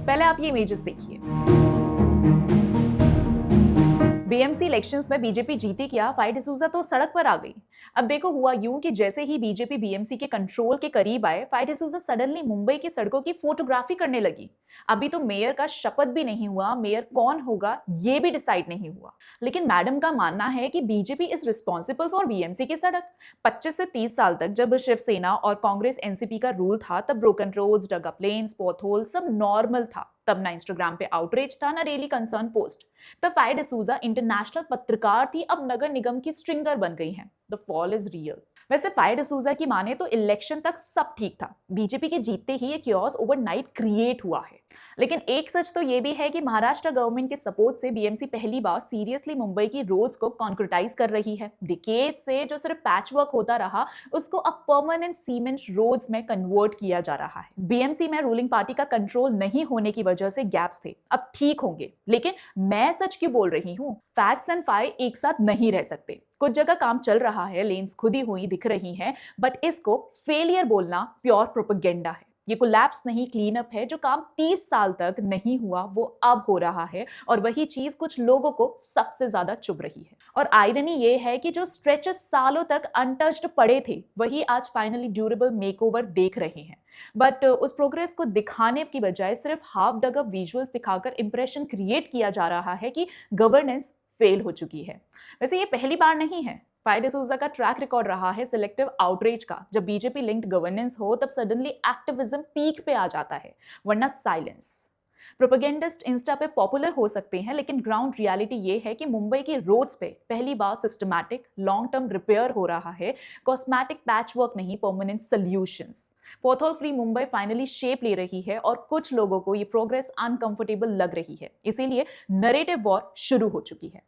पहले आप ये इमेजेस देखिए। बीएमसी इलेक्शंस में बीजेपी जीती क्या, फाई डिसूजा तो सड़क पर आ गई। अब देखो हुआ यूं कि जैसे ही बीजेपी बीएमसी के कंट्रोल के करीब आए, फाई डिसूजा सडनली मुंबई की सड़कों की फोटोग्राफी करने लगी। अभी तो मेयर का शपथ भी नहीं हुआ, मेयर कौन होगा ये भी डिसाइड नहीं हुआ। लेकिन मैडम का मानना है कि BJP is responsible for BMC की सड़क। 25 से 30 साल तक जब शिवसेना और कांग्रेस एनसीपी का रूल था, तब ब्रोकन रोड्स, डग अप लेन्स, पॉथहोल सब नॉर्मल था। तब ना इंस्टाग्राम पे आउटरीच था, ना डेली कंसर्न पोस्ट। तब फाई डिसूजा इंटरनेशनल पत्रकार थी, अब नगर निगम की स्ट्रिंगर बन गई हैं। The fall is real. वैसे फाई डिसूजा की माने तो इलेक्शन तक सब ठीक था, बीजेपी के जीतते ही ये कियोस ओवरनाइट क्रिएट हुआ है। लेकिन एक सच तो ये भी है कि महाराष्ट्र गवर्नमेंट के सपोर्ट से बीएमसी पहली बार सीरियसली मुंबई की रोड्स को कॉन्क्रीटाइज कर रही है। डिकेड से जो सिर्फ पैचवर्क होता रहा, उसको अब परमानेंट सीमेंट रोड्स में कन्वर्ट किया जा रहा है। बीएमसी में रूलिंग पार्टी का कंट्रोल नहीं होने की वजह से गैप्स थे, अब ठीक होंगे। लेकिन मैं सच क्यों बोल रही हूँ? फैक्ट्स एंड फाई एक साथ नहीं रह सकते। कुछ जगह काम चल रहा है, लेन्स खुदी हुई दिख रही हैं, बट इसको फेलियर बोलना प्योर प्रोपेगेंडा है। ये कोलैप्स नहीं, क्लीन अप है। जो काम 30 साल तक नहीं हुआ वो अब हो रहा है, और वही चीज कुछ लोगों को सबसे ज्यादा चुभ रही है। और आयरनी ये है कि जो स्ट्रेचेस सालों तक अनटच्ड पड़े थे, वही आज फाइनली ड्यूरेबल मेकओवर देख रहे हैं। बट उस प्रोग्रेस को दिखाने की बजाय सिर्फ हाफ डग अप विजुअल्स दिखाकर इंप्रेशन क्रिएट किया जा रहा है कि गवर्नेंस फेल हो चुकी है। वैसे ये पहली बार नहीं है। फाई डिसूजा का ट्रैक रिकॉर्ड रहा है सिलेक्टिव आउटरीच का। जब बीजेपी लिंक्ड गवर्नेंस हो, तब सडनली एक्टिविज्म पीक पे आ जाता है, वरना साइलेंस। प्रोपेगेंडिस्ट इंस्टा पे पॉपुलर हो सकते हैं, लेकिन ग्राउंड रियलिटी ये है कि मुंबई की रोड्स पे पहली बार सिस्टमैटिक लॉन्ग टर्म रिपेयर हो रहा है। कॉस्मेटिक पैचवर्क नहीं, permanent solutions. Pothole free Mumbai finally shape ले रही है, और कुछ लोगों को ये प्रोग्रेस अनकंफर्टेबल लग रही है। इसीलिए नरेटिव वॉर शुरू हो चुकी है।